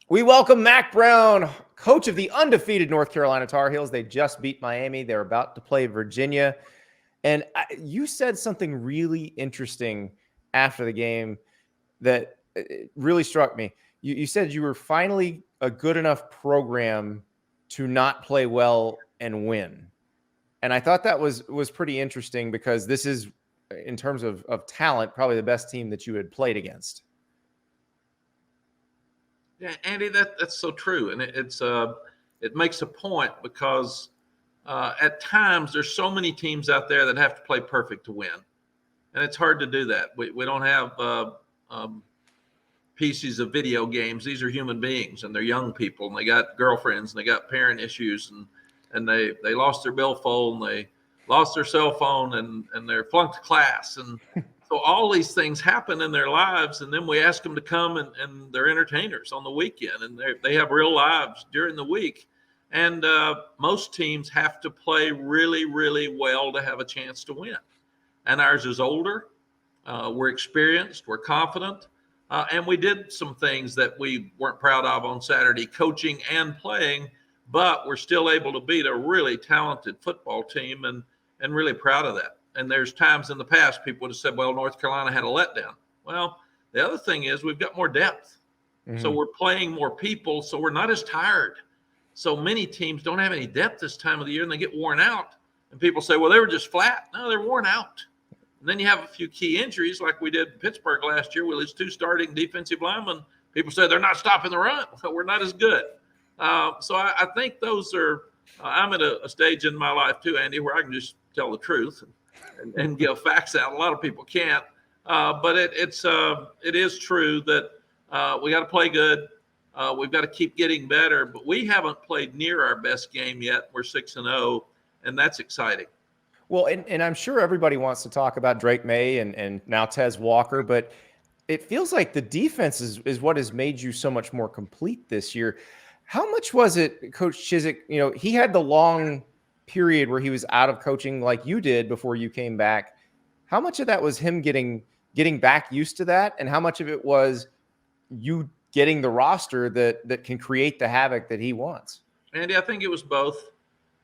We welcome Mack Brown, coach of the undefeated North Carolina Tar Heels. They just beat Miami. They're about to play Virginia. And you said something really interesting after the game that really struck me. You said you were finally a good enough program to not play well and win. And I thought that was pretty interesting because this is, in terms of talent, probably the best team that you had played against. Yeah, Andy, that's so true, and it makes a point because at times there's so many teams out there that have to play perfect to win, and it's hard to do that. We don't have pieces of video games. These are human beings, and they're young people, and they got girlfriends, and they got parent issues, and they lost their billfold, and they lost their cell phone, and they're flunked class, and so all these things happen in their lives, and then we ask them to come and they're entertainers on the weekend, and they have real lives during the week. And most teams have to play really, really well to have a chance to win. And ours is older. We're experienced. We're confident. And we did some things that we weren't proud of on Saturday, coaching and playing, but we're still able to beat a really talented football team and really proud of that. And there's times in the past people would have said, well, North Carolina had a letdown. Well, the other thing is we've got more depth. Mm-hmm. So we're playing more people, so we're not as tired. So many teams don't have any depth this time of the year, and they get worn out. And people say, well, they were just flat. No, they're worn out. And then you have a few key injuries like we did in Pittsburgh last year. We lose 2 starting defensive linemen. People say they're not stopping the run. We're not as good. So I think those are I'm at a stage in my life too, Andy, where I can just tell the truth and give facts out. A lot of people can't. But it is true that we got to play good. We've got to keep getting better. But we haven't played near our best game yet. We're 6-0, and that's exciting. Well, and I'm sure everybody wants to talk about Drake Maye and now Tez Walker, but it feels like the defense is what has made you so much more complete this year. How much was it, Coach Chizik? You know, he had the long period where he was out of coaching like you did before you came back. How much of that was him getting back used to that? And how much of it was you getting the roster that can create the havoc that he wants? Andy, I think it was both.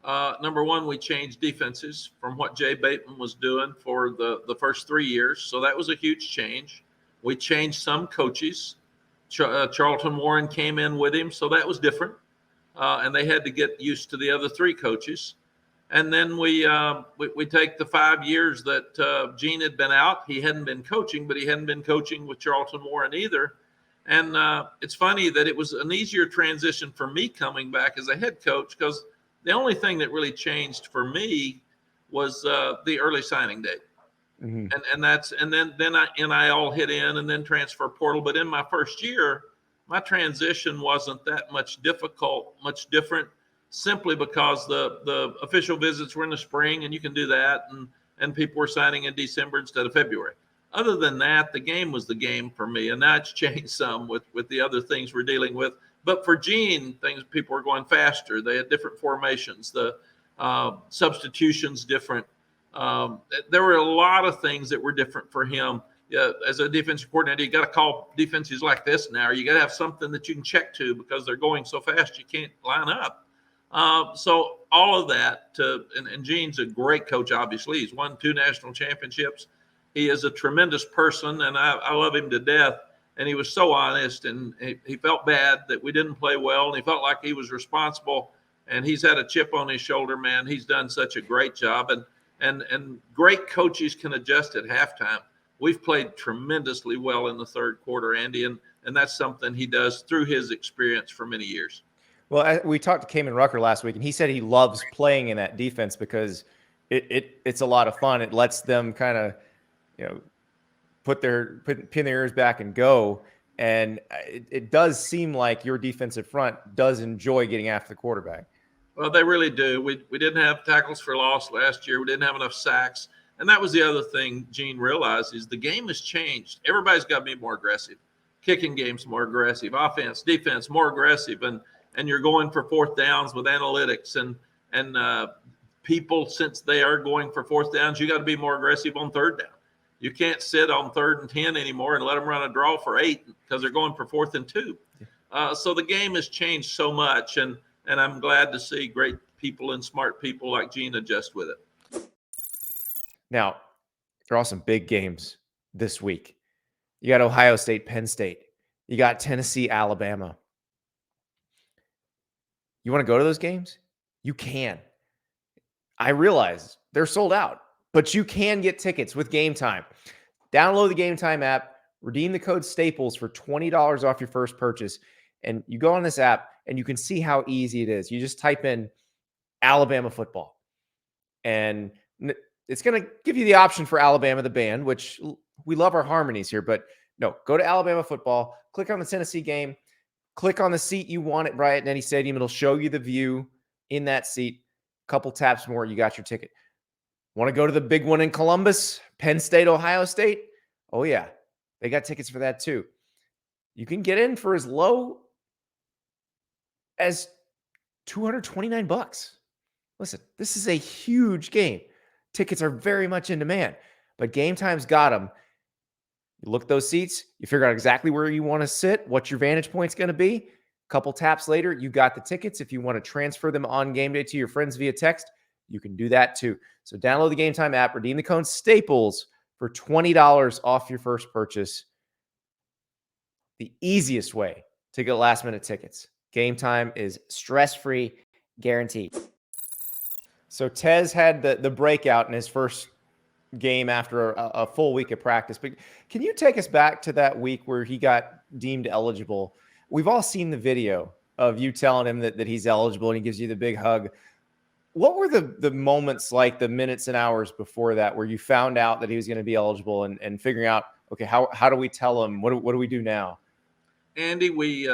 Number one, we changed defenses from what Jay Bateman was doing for the first 3 years. So that was a huge change. We changed some coaches. Charlton Warren came in with him, so that was different. And they had to get used to the other 3 coaches. And then we take the 5 years that Gene had been out. He hadn't been coaching, but he hadn't been coaching with Charlton Warren either. And it's funny that it was an easier transition for me coming back as a head coach because the only thing that really changed for me was the early signing date. Mm-hmm. And then NIL hit in and then transfer portal. But in my first year, my transition wasn't that much different, simply because the official visits were in the spring and you can do that. And people were signing in December instead of February. Other than that, the game was the game for me. And that's changed some with the other things we're dealing with. But for Gene, people were going faster. They had different formations. The substitutions different. There were a lot of things that were different for him. As a defensive coordinator, you got to call defenses like this now. You got to have something that you can check to because they're going so fast you can't line up. So all of that, and Gene's a great coach, obviously. He's won 2 national championships. He is a tremendous person, and I love him to death. And he was so honest, and he felt bad that we didn't play well, and he felt like he was responsible. And he's had a chip on his shoulder, man. He's done such a great job. And great coaches can adjust at halftime. We've played tremendously well in the third quarter, Andy, and that's something he does through his experience for many years. Well, we talked to Kamen Rucker last week, and he said he loves playing in that defense because it's a lot of fun. It lets them kind of, pin their ears back and go. And it does seem like your defensive front does enjoy getting after the quarterback. Well, they really do. We didn't have tackles for loss last year. We didn't have enough sacks. And that was the other thing Gene realized is the game has changed. Everybody's got to be more aggressive. Kicking game's more aggressive. Offense, defense, more aggressive. And you're going for 4th downs with analytics. And people, since they are going for 4th downs, you got to be more aggressive on 3rd down. You can't sit on 3rd and 10 anymore and let them run a draw for 8 because they're going for 4th and 2. So the game has changed so much, and I'm glad to see great people and smart people like Gene adjust with it. Now, there are all some big games this week. You got Ohio State, Penn State. You got Tennessee, Alabama. You want to go to those games? You can. I realize they're sold out, but you can get tickets with Game Time. Download the Game Time app, redeem the code Staples for $20 off your first purchase. And you go on this app and you can see how easy it is. You just type in Alabama football, and it's going to give you the option for Alabama, the band, which we love our harmonies here, but no, go to Alabama football, click on the Tennessee game, click on the seat you want at Bryant Denny Stadium. It'll show you the view in that seat. Couple taps more, you got your ticket. Want to go to the big one in Columbus, Penn State, Ohio State? Oh yeah, they got tickets for that too. You can get in for as low as $229. Listen, this is a huge game. Tickets are very much in demand, but Game Time's got them. You look at those seats, you figure out exactly where you want to sit, what your vantage point's going to be. A couple taps later, you got the tickets. If you want to transfer them on game day to your friends via text, you can do that too. So download the Game Time app, redeem the code Staples for $20 off your first purchase. The easiest way to get last minute tickets. Game Time is stress-free, guaranteed. So Tez had the breakout in his first game after a full week of practice. But can you take us back to that week where he got deemed eligible? We've all seen the video of you telling him that he's eligible and he gives you the big hug. What were the moments like, the minutes and hours before that, where you found out that he was going to be eligible and figuring out, okay, how do we tell him? What do we do now? Andy, we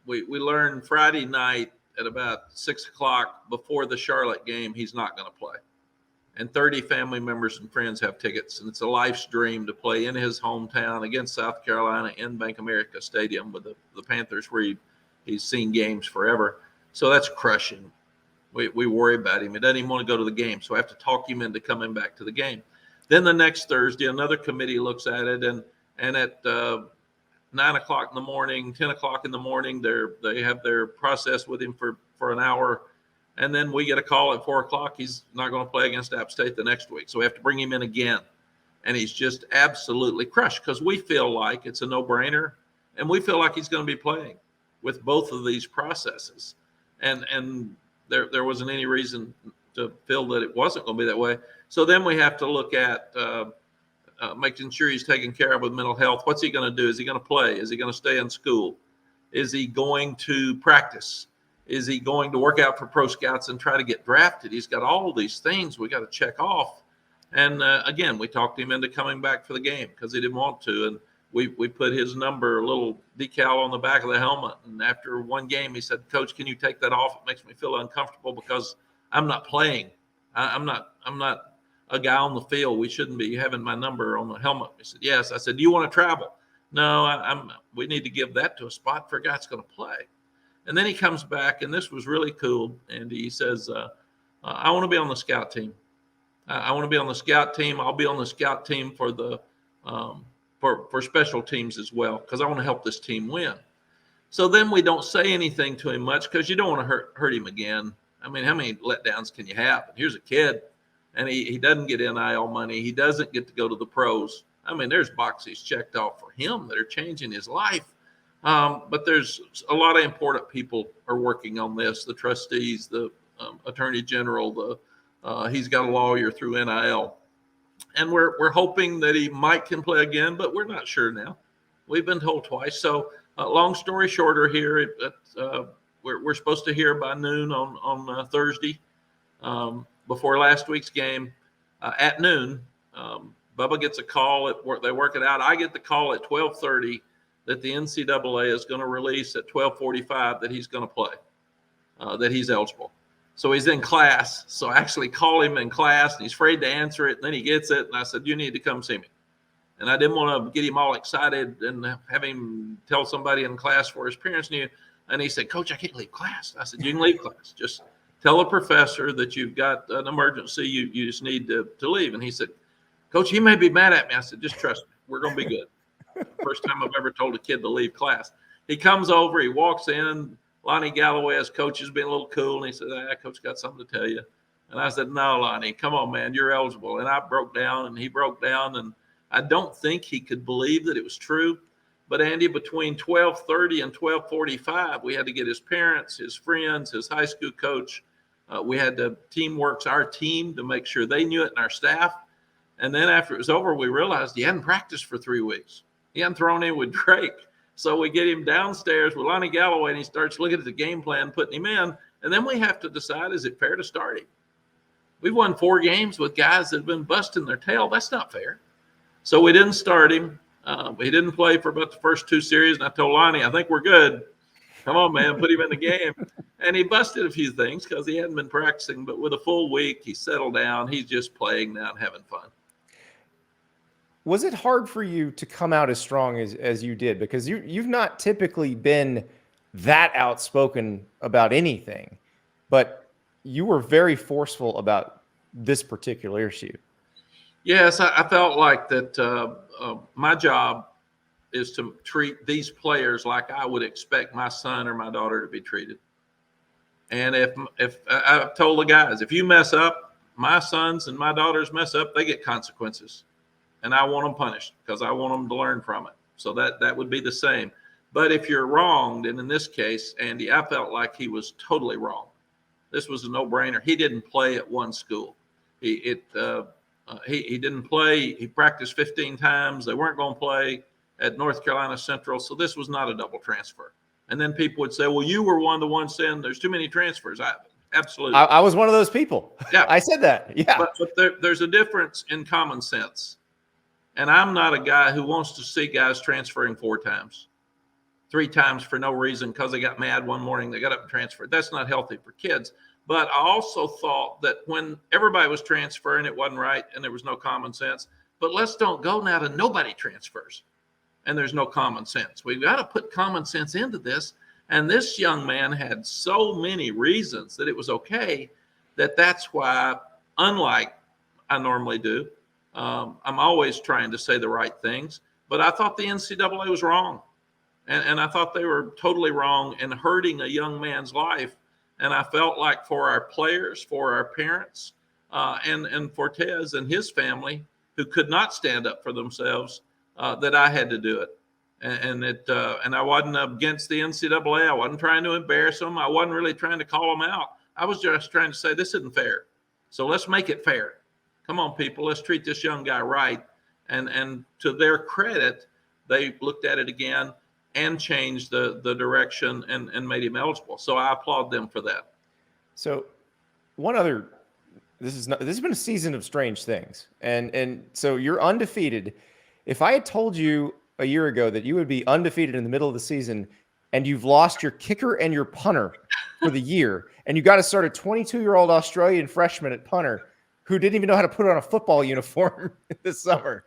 learned Friday night at about 6 o'clock before the Charlotte game he's not going to play. And 30 family members and friends have tickets, and it's a life's dream to play in his hometown against South Carolina in Bank America Stadium with the Panthers, where he's seen games forever. So that's crushing. We worry about him. He doesn't even want to go to the game, so I have to talk him into coming back to the game. Then the next Thursday, another committee looks at it, and at 9 o'clock in the morning, 10 o'clock in the morning, they have their process with him for an hour. And then we get a call at 4 o'clock. He's not going to play against App State the next week. So we have to bring him in again. And he's just absolutely crushed, because we feel like it's a no-brainer. And we feel like he's going to be playing with both of these processes. And there wasn't any reason to feel that it wasn't going to be that way. So then we have to look at making sure he's taken care of with mental health. What's he going to do? Is he going to play? Is he going to stay in school? Is he going to practice? Is he going to work out for Pro Scouts and try to get drafted? He's got all these things we got to check off. And again, we talked him into coming back for the game because he didn't want to. And we put his number, a little decal on the back of the helmet. And after one game, he said, "Coach, can you take that off? It makes me feel uncomfortable because I'm not playing. I'm not a guy on the field. We shouldn't be having my number on the helmet." He said, "Yes." I said, "Do you want to travel?" "No, we need to give that to a spot for a guy that's going to play." And then he comes back, and this was really cool. And he says, "I want to be on the scout team. I want to be on the scout team. I'll be on the scout team for the for special teams as well, because I want to help this team win." So then we don't say anything to him much, because you don't want to hurt him again. I mean, how many letdowns can you have? And here's a kid, and he doesn't get NIL money. He doesn't get to go to the pros. I mean, there's boxes checked off for him that are changing his life. But there's a lot of important people are working on this. The trustees, the attorney general, he's got a lawyer through NIL. And we're hoping that he can play again, but we're not sure now. We've been told twice. So long story shorter here, we're supposed to hear by noon on Thursday, before last week's game at noon. Bubba gets a call at work. They work it out. I get the call at 12:30 that the NCAA is going to release at 12:45 that he's going to play, that he's eligible. So he's in class. So I actually call him in class, and he's afraid to answer it. And then he gets it, and I said, "You need to come see me." And I didn't want to get him all excited and have him tell somebody in class where his parents knew. And he said, "Coach, I can't leave class." I said, "You can leave class. Just tell a professor that you've got an emergency. You just need to leave." And he said, "Coach, he may be mad at me." I said, "Just trust me. We're going to be good." First time I've ever told a kid to leave class. he comes over, he walks in. Lonnie Galloway, as coach, is being a little cool, and he said, Coach got something to tell you. And I said, no, Lonnie, come on, man, you're eligible. And I broke down, and he broke down, and I don't think he could believe that it was true. But, Andy, between 12:30 and 12:45, we had to get his parents, his friends, his high school coach. We had to teamwork our team to make sure they knew it and our staff. And then after it was over, we realized he hadn't practiced for 3 weeks. He hadn't thrown in with Drake. So we get him downstairs with Lonnie Galloway, and he starts looking at the game plan, putting him in. And then we have to decide, is it fair to start him? We've won 4 games with guys that have been busting their tail. That's not fair. So we didn't start him. He didn't play for about the first 2 series. And I told Lonnie, I think we're good. Come on, man, put him in the game. And he busted a few things because he hadn't been practicing. But with a full week, he settled down. He's just playing now and having fun. Was it hard for you to come out as strong as you did? Because you've not typically been that outspoken about anything, but you were very forceful about this particular issue. Yes, I felt like that my job is to treat these players like I would expect my son or my daughter to be treated. And if I've told the guys, if you mess up, my sons and my daughters mess up, they get consequences. And I want them punished because I want them to learn from it. So that would be the same. But if you're wronged, and in this case, Andy, I felt like he was totally wrong. This was a no-brainer. He didn't play at one school. He didn't play. He practiced 15 times. They weren't going to play at North Carolina Central. So this was not a double transfer. And then people would say, well, you were one of the ones saying there's too many transfers. Absolutely. I was one of those people. Yeah. I said that. Yeah. But there's a difference in common sense. And I'm not a guy who wants to see guys transferring 4 times, 3 times for no reason because they got mad one morning, they got up and transferred. That's not healthy for kids. But I also thought that when everybody was transferring, it wasn't right and there was no common sense. But let's don't go now to nobody transfers and there's no common sense. We've got to put common sense into this. And this young man had so many reasons that it was okay that's why, unlike I normally do, I'm always trying to say the right things, but I thought the NCAA was wrong. And I thought they were totally wrong in hurting a young man's life. And I felt like for our players, for our parents, and for Tez and his family, who could not stand up for themselves, that I had to do it. And I wasn't against the NCAA. I wasn't trying to embarrass them. I wasn't really trying to call them out. I was just trying to say, this isn't fair. So let's make it fair. Come on, people, let's treat this young guy right. And to their credit, they looked at it again and changed the direction and made him eligible. So I applaud them for that. So this has been a season of strange things. And so you're undefeated. If I had told you a year ago that you would be undefeated in the middle of the season and you've lost your kicker and your punter for the year, and you got to start a 22-year-old Australian freshman at punter who didn't even know how to put on a football uniform this summer.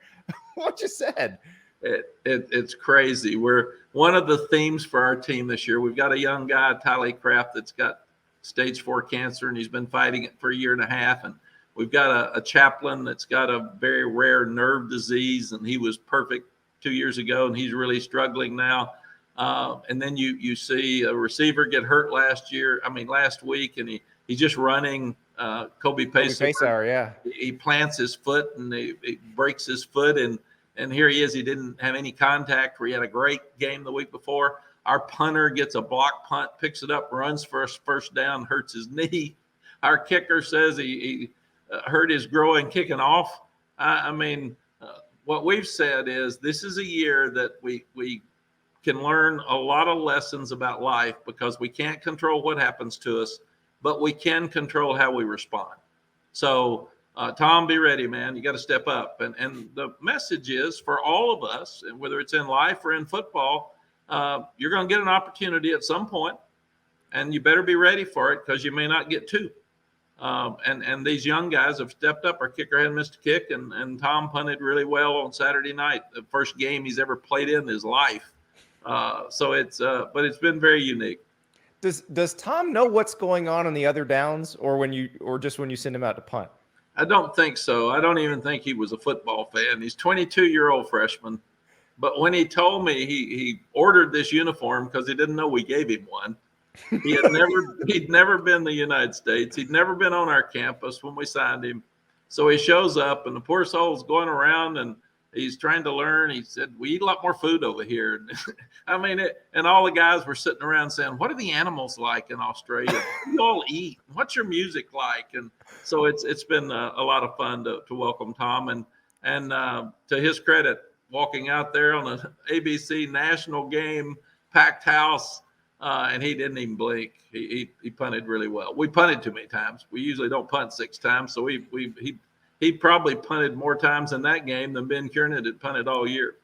What you said? It's crazy. We're one of the themes for our team this year. We've got a young guy, Tylee Kraft, that's got stage 4 cancer, and he's been fighting it for a year and a half. And we've got a chaplain that's got a very rare nerve disease, and he was perfect 2 years ago, and he's really struggling now. And then you see a receiver get hurt last week, and he's just running. Kobe Paysar, yeah. He plants his foot and he breaks his foot, and here he is. He didn't have any contact. Where he had a great game the week before. Our punter gets a block punt, picks it up, runs for a first down, hurts his knee. Our kicker says he hurt his groin kicking off. What we've said is this is a year that we can learn a lot of lessons about life because we can't control what happens to us, but we can control how we respond. So, Tom, be ready, man. You got to step up. And the message is for all of us, and whether it's in life or in football, you're going to get an opportunity at some point, and you better be ready for it because you may not get 2. And these young guys have stepped up. Our kicker hadn't missed a kick, and Tom punted really well on Saturday night, the first game he's ever played in his life. But it's been very unique. Does Tom know what's going on the other downs, or just when you send him out to punt? I don't think so. I don't even think he was a football fan. He's 22-year-old freshman. But when he told me he ordered this uniform because he didn't know we gave him one. He'd never been in the United States. He'd never been on our campus when we signed him. So he shows up, and the poor soul's going around, and he's trying to learn. He said, "We eat a lot more food over here." I mean, and all the guys were sitting around saying, "What are the animals like in Australia? What do you all eat? What's your music like?" And so it's been a lot of fun to welcome Tom, and to his credit, walking out there on an ABC national game, packed house. And he didn't even blink. He punted really well. We punted too many times. We usually don't punt 6 times, so he probably punted more times in that game than Ben Kiernan had punted all year.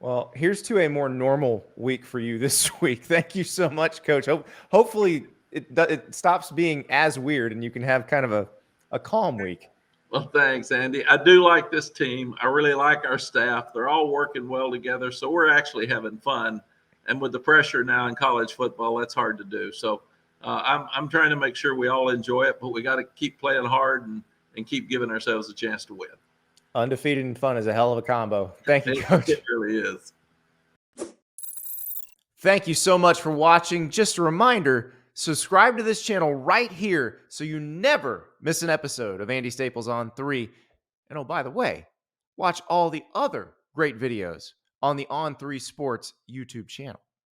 Well, here's to a more normal week for you this week. Thank you so much, Coach. Hopefully it stops being as weird and you can have kind of a calm week. Well, thanks, Andy. I do like this team. I really like our staff. They're all working well together, so we're actually having fun. And with the pressure now in college football, that's hard to do. So I'm trying to make sure we all enjoy it, but we got to keep playing hard and keep giving ourselves a chance to win. Undefeated and fun is a hell of a combo. Thank you, Coach. It really is. Thank you so much for watching. Just a reminder, subscribe to this channel right here so you never miss an episode of Andy Staples on 3. And oh, by the way, watch all the other great videos on the On3 Sports YouTube channel.